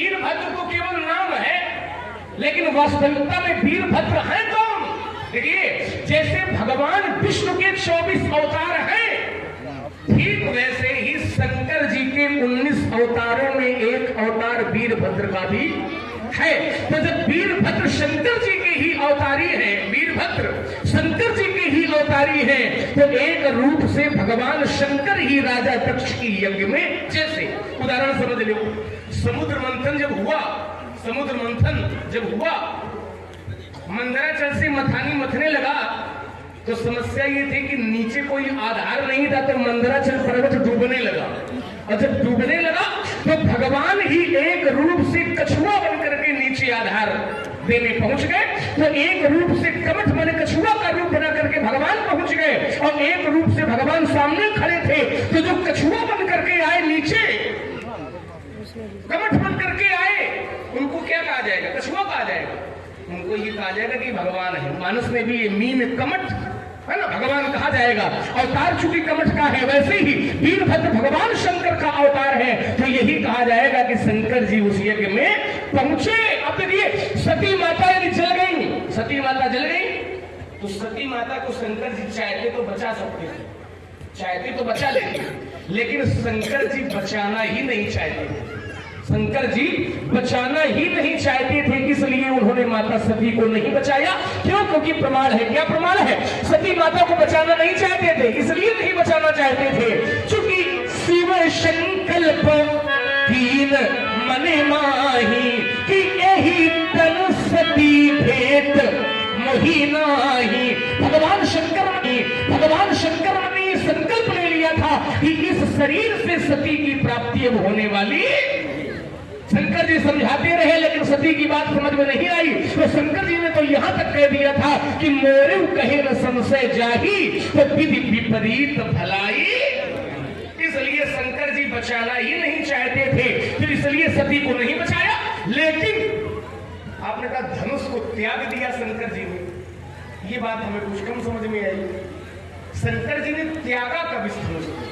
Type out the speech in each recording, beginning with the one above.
वीरभद्र तो केवल नाम है, लेकिन वास्तविकता में वीरभद्र है कौन? देखिए, जैसे भगवान विष्णु के 24 अवतार हैं, ठीक वैसे ही शंकर जी के 19 अवतारों में एक अवतार वीरभद्र का भी है। तो जब वीरभद्र शंकर जी के ही अवतारी है, वीरभद्र शंकर जी के ही अवतारी है, तो एक रूप से भगवान शंकर ही राजा दक्ष की यज्ञ में, जैसे उदाहरण समझ लो, समुद्र मंथन जब हुआ, समुद्र मंथन जब हुआ, मंदराचल से मथानी मथने लगा, तो समस्या ये थी कि नीचे कोई आधार नहीं था, तो मंदराचल पर्वत डूबने लगा, और जब डूबने लगा तो भगवान ही एक रूप से कछुआ बनकर के नीचे आधार देने पहुंच गए। तो एक रूप से कमठ बने कछुआ का रूप बना करके भगवान पहुंच गए, और एक रूप से भगवान सामने खड़े थे। तो जो कछुआ बन करके आए नीचे, कमठ बन करके आए, उनको क्या कहा जाएगा? कछुआ कहा जाएगा। उनको ये कहा जाएगा कि भगवान है। मानस में भी ये मीन कमठ है ना, भगवान कहा जाएगा। अवतार चूंकि कमठ का है, वैसे ही वीरभद्र भगवान शंकर का अवतार है, तो यही कहा जाएगा कि शंकर जी उस यज्ञ में पहुंचे। अब देखिए, सती माता यदि जल गई, सती माता जल गई, तो सती माता को शंकर जी चाहते तो बचा सकते थे, चाहते तो बचा लेते, लेकिन शंकर जी बचाना ही नहीं चाहते थे। शंकर जी बचाना ही नहीं चाहते थे, इसलिए उन्होंने माता सती को नहीं बचाया। क्यों? क्योंकि प्रमाण है। क्या प्रमाण है? सती माता को बचाना नहीं चाहते थे, इसलिए नहीं बचाना चाहते थे क्योंकि शिव संकल्प कीन मने माही कि यही तन सती भेंट मोहि नाही। भगवान शंकर ने संकल्प ले लिया था कि इस शरीर से सती की प्राप्ति अब होने वाली। शंकर जी समझाते रहे, लेकिन सती की बात समझ में नहीं आई, तो शंकर जी ने तो यहाँ तक कह दिया था कि मोरे कहे न संशय जाही, तो विधि विपरीत भलाई। इसलिए शंकर जी बचाना ही नहीं चाहते थे, फिर इसलिए सती को नहीं बचाया। लेकिन आपने कहा धनुष को त्याग दिया शंकर जी ने, ये बात हमें कुछ कम समझ में आई। शंकर जी ने त्यागा कब इस धनुष को?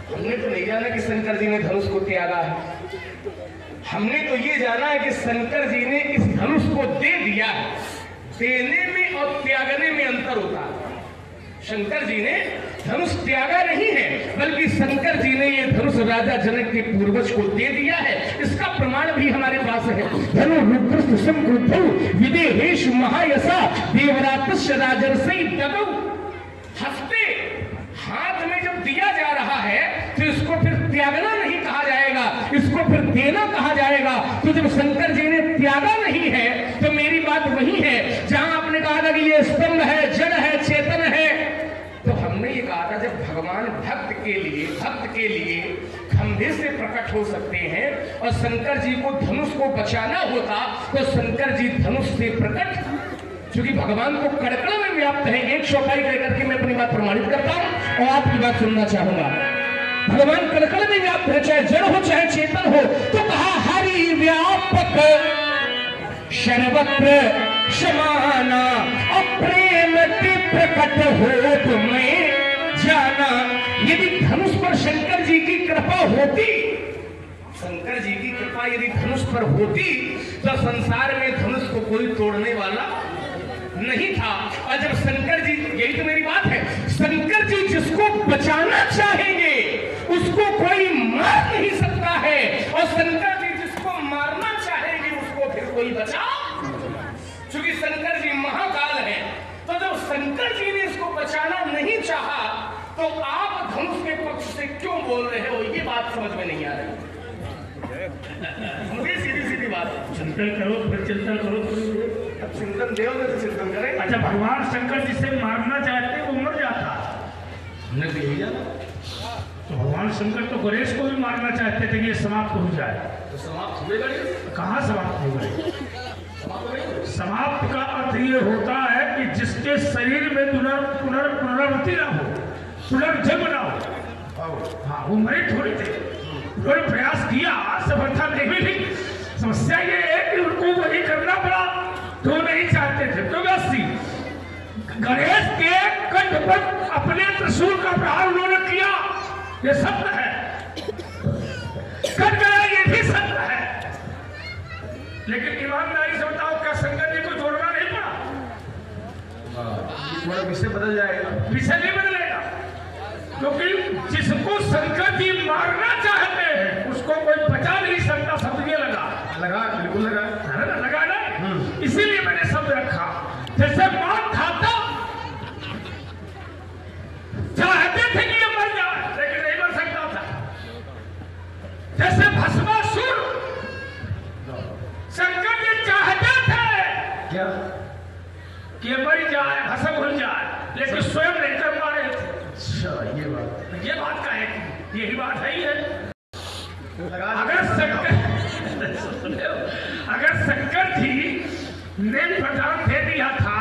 हमने तो नहीं जाना कि शंकर जी ने धनुष को त्यागा है, हमने तो ये जाना है कि शंकर जी ने इस धनुष को दे दिया है। देने में और त्यागने में अंतर होता है। शंकर जी ने धनुष त्यागा नहीं है, बल्कि शंकर जी ने ये धनुष राजा जनक के पूर्वज को दे दिया है। इसका प्रमाण भी हमारे पास है। धनु रुद्र संक्रुद्धौ विदेहेश महायसा देवरातस्य राजर्षि दगौ। हस्ते हाथ में जब दिया जा रहा है, तो इसको फिर त्यागना नहीं कहा जाएगा, इसको फिर देना कहा जाएगा। तो जब शंकर जी ने त्यागा नहीं है, तो मेरी बात वही है जहां आपने कहा था कि ये स्तंभ है, जड़ है, चेतन है, तो हमने ये कहा था जब भगवान भक्त के लिए खंभे से प्रकट हो सकते हैं, और शंकर जी को धनुष को बचाना होता, तो शंकर जी धनुष से प्रकट, क्योंकि भगवान को कड़कड़ में व्याप्त है। एक चौपाई कहकर के मैं अपनी बात प्रमाणित करता हूं और आपकी बात सुनना चाहूंगा। भगवान कड़कड़ में व्याप्त है, चाहे जड़ हो चाहे चेतन हो। तो कहा हरि व्यापक सर्वत्र समाना, अप्रेम के प्रकट हो तुम्हें जाना। यदि धनुष पर शंकर जी की कृपा होती, शंकर जी की कृपा यदि धनुष पर होती, तो संसार में धनुष को कोई तोड़ने वाला नहीं था। और जब शंकर जी, यही तो मेरी बात है, शंकर जी जिसको बचाना चाहेंगे उसको कोई मार नहीं सकता है, और शंकर जी जिसको मारना चाहेंगे उसको फिर कोई बचा, क्योंकि शंकर जी महाकाल है। तो जब शंकर जी ने इसको बचाना नहीं चाहा, तो आप धनुष के पक्ष से क्यों बोल रहे हो? ये बात समझ में नहीं आ रही मुझे। सीधी बात, चिंतन करो, फिर चिंतन करो। अब चिंतन देवोगे तो चिंतन करें। अच्छा, भगवान शंकर जिसे मारना चाहते वो मर जाता, हमने तो यही जाना। तो भगवान शंकर तो गणेश को भी मारना चाहते थे कि ये समाप्त हो जाए, तो समाप्त हुए गए? कहाँ समाप्त हो गए? समाप्त का अर्थ ये होता है कि जिसके शरीर में पुनरावृत्ति ना हो, पुनर्जन्म ना हो। हाँ, वो मरे थोड़ी थे, उन्होंने प्रयास किया, सफलता नहीं मिली। समस्या ये है कि उनको वही करना पड़ा जो नहीं चाहते थे। तो गणेश के कंठ पर अपने त्रिशूल का प्रहार उन्होंने किया, ये सत्य है। कर गया, ये भी सत्य है। लेकिन ईमानदारी से बताओ, क्या शंकर जी को जोड़ना नहीं पड़ा? थोड़ा विषय बदल जाएगा। विषय नहीं बदलेगा, क्योंकि जिसको शंकर जी मारना चाहते हैं उसको कोई बचा नहीं सकता। शब्द ये लगा, बिल्कुल लगा ना। इसीलिए मैंने शब्द रखा, जैसे मां खाता चाहते थे कि ये मर जाए, लेकिन नहीं मर सकता था। जैसे भस्मासुर शंकर जी चाहते थे क्या कि ये मर जाए, भस्म हो जाए, लेकिन स्वयं नहीं कर पा रहे थे। अच्छा, ये बात का है, यही बात है ही है। अगर शंकर जी ने वरदान दे दिया था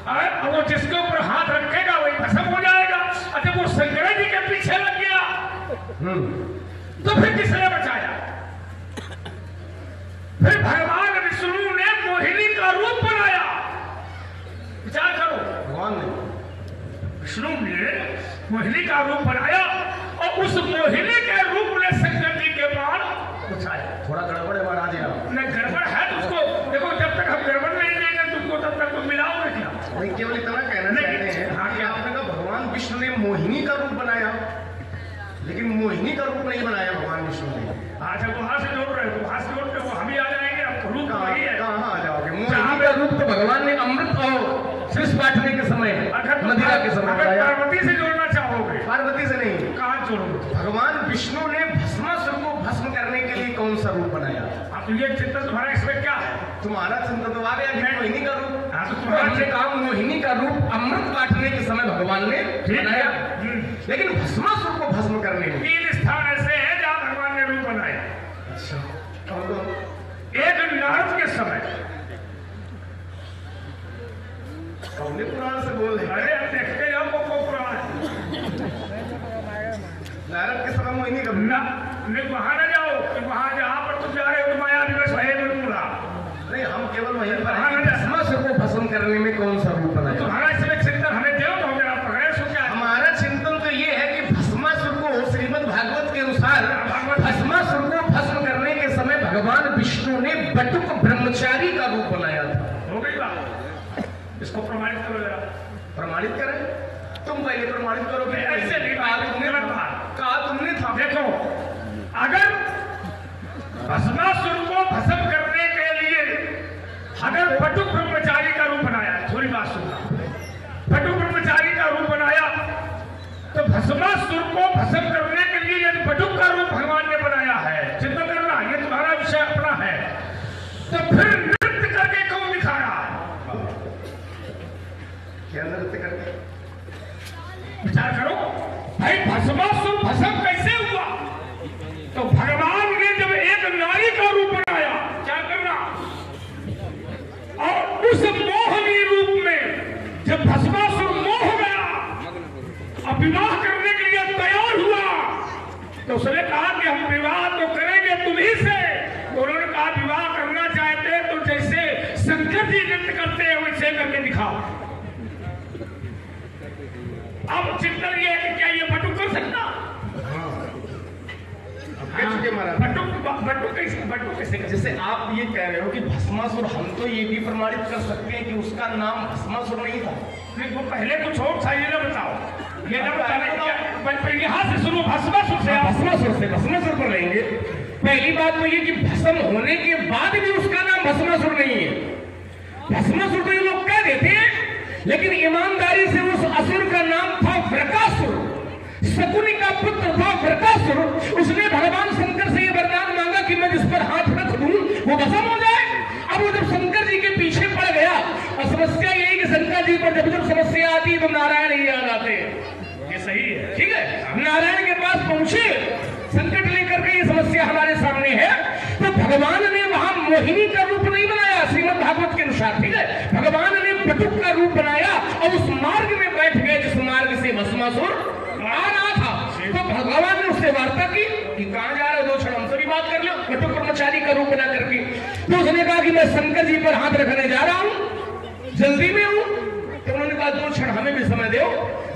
और वो जिसके ऊपर हाथ रखेगा वही भस्म हो जाएगा, अच्छा वो शंकर जी के पीछे लग गया तो फिर किसने बचाया? फिर भगवान विष्णु ने मोहिनी का रूप बनाया। विचार करो, भगवान ने विष्णु ने मोहिनी का रूप बनाया और उस मोहिनी के रूप में शंकर जी के बाण बचाया। थोड़ा गड़बड़ है महाराज यहाँ। न गड़बड़ है तो उसको देखो, जब तक हम गड़बड़ नहीं देंगे तुमको तब तक तुम मिलाओगे क्या? नहीं, केवल इतना कहना चाहते हैं हाँ कि आपने कहा भगवान विष्णु ने मोहिनी का रूप बनाया, लेकिन मोहिनी का रूप नहीं बनाया भगवान विष्णु ने। हाँ, जब वहां से जोड़ रहे हो, वहां से जोड़ के वो हम ही आ जाएंगे। अब रूप वही है, कहाँ आ जाओगे? मोहिनी का रूप तो भगवान ने अमृत और शीश बांटने के समय मदिरा के समय बनाया। पार्वती से जोड़ना चाहोगे? पार्वती से नहीं। कहाँ जोड़ोगे? भगवान विष्णु ने भस्मासुर को भस्म करने के लिए कौन सा रूप बनाया? अब ये चिंतन तुम्हारा इसमें क्या है? तुम्हारा चिंतन तो आ गया कि मोहिनी का रूप। हाँ, तो हमने कहा मोहिनी का रूप अमृत बांटने के समय भगवान ने बनाया, लेकिन भस्मासुर को भस्म करने में 3 स्थान ऐसे हैं जहाँ भगवान ने रूप बनाया। अच्छा, एक नारद के समय, कौने पुराण से बोल रहे? अरे अब देखते जाओ वो पुराण है। नारद के समय मोहिनी का वहां न जाओ, वहां जहाँ पर तुम जा रहे हो माया दिवस है बिल्कुला। नहीं, हम केवल वहीं पर भस्मासुर को भस्म करने में कौन सा रूप बनाया? तुम्हारा इसमें चिंतन हमें दो तो जरा पकड़े। सो क्या हमारा चिंतन तो ये है कि भस्मासुर को श्रीमद् भागवत के अनुसार भस्मासुर को भस्म करने के समय भगवान विष्णु ने बटुक ब्रह्मचारी का रूप बनाया था। हो गई बात, इसको प्रमाणित करो जरा। प्रमाणित करें? तुम पहले प्रमाणित करो। ऐसे नहीं कहा तुमने था। देखो, अगर भस्मासुर को भस्म करने के लिए अगर बटुक ब्रह्मचारी का रूप बनाया, थोड़ी बात सुनना, बटुक ब्रह्मचारी का रूप बनाया तो भस्मासुर को भस्म करने के लिए यदि बटुक का रूप भगवान ने बनाया है, चिंता करना, ये तुम्हारा विषय अपना है, तो फिर नृत्य करके क्यों दिखाया? क्या नृत्य करके? विचार करो भाई, भस्मासुर भस्म कैसे हुआ? तो भगवान ने जब एक नारी का रूप बनाया, क्या करना, और उस मोहनी रूप में जब भस्मासुर मोह गया और विवाह करने के लिए तैयार हुआ, तो उसने कहा कि हम विवाह तो करेंगे तुम्ही से। तो उन्होंने कहा विवाह करना चाहते हैं तो जैसे शंकर जी नृत्य करते हैं वैसे करके दिखाओ। अब चिंतन ये है कि क्या ये बटुक कर सकता? बटुक कैसे? जैसे आप ये कह रहे हो कि भस्मासुर, हम तो ये भी प्रमाणित कर सकते हैं कि उसका नाम भस्मासुर नहीं था। वो पहले कुछ और था, ये ना बताओ। ये ना बताओ, यहाँ से शुरू भस्मासुर से। भस्मासुर पर रहेंगे। पहली बात तो ये कि भस्म होने के बाद भी उसका नाम भस्मासुर नहीं है। भस्मासुर तो ये लोग कह देते हैं, लेकिन ईमानदारी से उस असुर का नाम था वृकासुर। शकुनी का पुत्र था वृकासुर। उसने भगवान शंकर से ये वरदान मांगा कि मैं जिस पर हाथ रख दूं वो भस्म हो जाए। अब वो जब शंकर जी के पीछे पड़ गया, और समस्या यही कि शंकर जी पर जब समस्या आती तो नारायण ही याद आते। ये सही है, ठीक है। नारायण के पास पहुंचे, संकट लेकर के ये समस्या हमारे सामने है, तो भगवान ने वहां मोहिनी का रूप नहीं बनाया श्रीमद् भागवत के अनुसार, ठीक है। भगवान ने बटुक का रूप बनाया और उस मार्ग में बैठ गए जिस मार्ग से भस्मासुर आ रहा था। तो भगवान ने उससे वार्ता की कि कहां जा रहे हो, 2 क्षण हमसे भी बात कर लो। बटुक ब्रह्मचारी का रूप बना करके तो उसने कहा कि मैं शंकर जी पर हाथ रखने जा रहा हूं, जल्दी में हूं। तो उन्होंने कहा 2 क्षण हमें भी समय दो,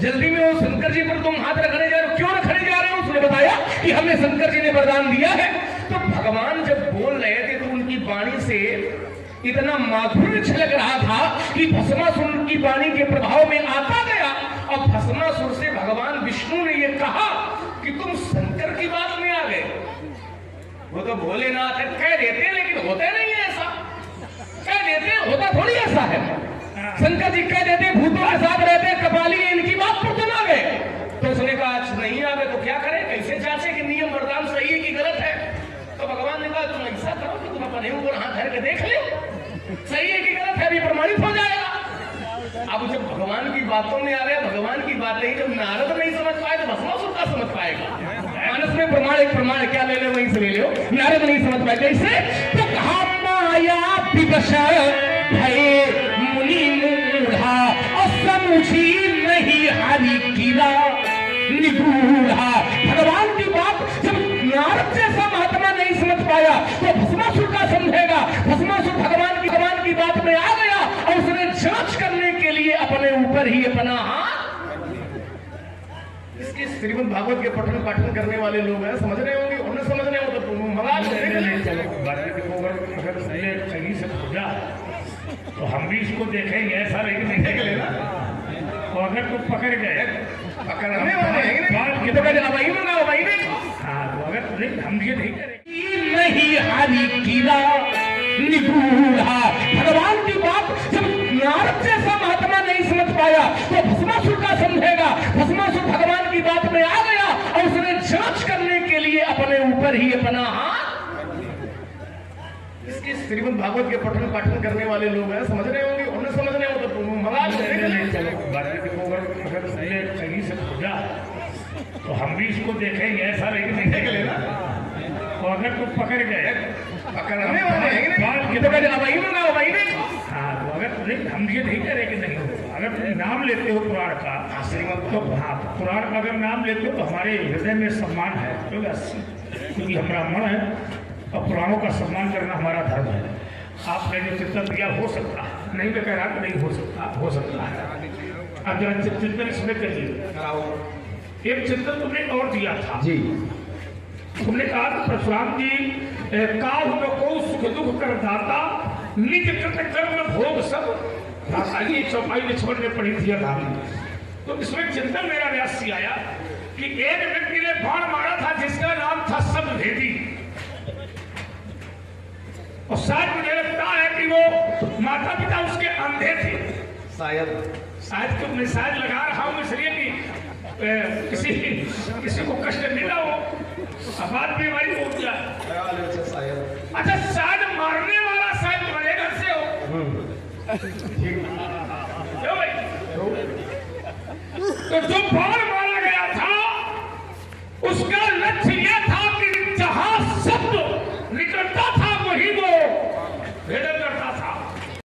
जल्दी में हो। शंकर जी पर तुम हाथ रखने जा रहे हो, क्यों रखने जा रहे हो? उसने बताया कि हमें शंकर जी ने वरदान दिया है। तो भगवान जब बोल रहे थे तो उनकी वाणी वाणी से इतना माधुर्य छलक रहा था कि भस्मासुर की वाणी के प्रभाव में आता गया। और भस्मासुर से भगवान विष्णु ने यह कहा कि तुम शंकर की बात में आ गए। वो तो भोलेनाथ है, कह देते लेकिन होता नहीं है ऐसा, कह देते होता थोड़ी ऐसा है। शंकर जी कह देते भूतों के साथ रहते, कपाली इनकी बात पर तुम आ गए। तो उसने कहा अच्छा नहीं आ गए तो क्या करें, कैसे जांचे कि नियम वरदान सही है कि गलत है। तो भगवान ने कहा तुम ऐसा करो कि तुम अपने ऊपर हाथ धर के देख लो, सही है कि गलत है, अभी प्रमाणित हो जाएगा। अब जब भगवान की बातों में आ गया, भगवान की बातें जब नारद नहीं समझ पाए तो भस्मासुर का समझ पाएगा। मानस में प्रमाण एक प्रमाण क्या ले लो वहीं से ले लो, नारद नहीं समझ पाए कैसे। तो कहा माया विवश भये मुनि मूढ़ा और समझी नहीं हरि कीड़ा निगूढ़ा। भगवान की बात जब नारद जैसा महात्मा नहीं समझ पाया तो भस्मासुर का समझेगा। भस्मासुर भगवान की बात में आ गया और उसने जांच करने के लिए अपने ऊपर ही अपना हाथ। इसके श्रीमद् भागवत के पठन पाठन करने वाले लोग हैं, समझ रहे होंगे, उन्हें समझ रहे हो तो मंगा अगर सही से पूजा तो हम भी इसको देखेंगे, ऐसा नहीं देख लेना। तो अगर तुम पकड़ गए, पकड़ने वाले हाँ तो अगर हम ये नहीं करेंगे नहीं हरि कीड़ा निगूढ़ा। भगवान की बात जब नारद जैसा महात्मा नहीं समझ पाया तो भस्मासुर का समझेगा। भस्मासुर भगवान की बात में आ गया और उसने जांच करने के लिए अपने ऊपर ही अपना हाथ। इसके श्रीमद् भागवत के पठन पाठन करने वाले लोग हैं, समझ रहे होंगे, उन्हें समझ रहे हो तो मंगा अगर सही से पूजा तो हम भी इसको देखेंगे, ऐसा नहीं देख लेना। तो अगर तुम पकड़ गए, पकड़ने वाले हाँ तो अगर हम ये नहीं करेंगे नहीं होगा। अगर तुम नाम लेते हो पुराण का तो हाँ पुराण का अगर नाम लेते हो तो हमारे हृदय में सम्मान है, क्योंकि हम ब्राह्मण है और पुराणों का सम्मान करना हमारा धर्म है। आपने जो चिंतन दिया हो सकता है, नहीं मैं कह रहा नहीं हो सकता है। अब जरा चिंतन इसमें करिए। एक चिंतन तुमने और दिया था जी, तुमने कहा कि परशुराम जी काल को सुख दुख कर दाता निज कृत कर्म भोग सब। आगे चौपाई लिछवट में पढ़ी थी तो इसमें चिंतन मेरा व्यास आया कि एक व्यक्ति ने बाण मारा था जिसका नाम था सबभेदी। और शायद मुझे लगता है कि वो माता पिता उसके अंधे थे, शायद तो मैं शायद लगा रहा हूं इसलिए कि किसी को कष्ट मिला हो, बात बीमारी हो गया। अच्छा शायद मारने वाला शायद तुम्हारे घर से हो। क्यों भाई? तो जो बाण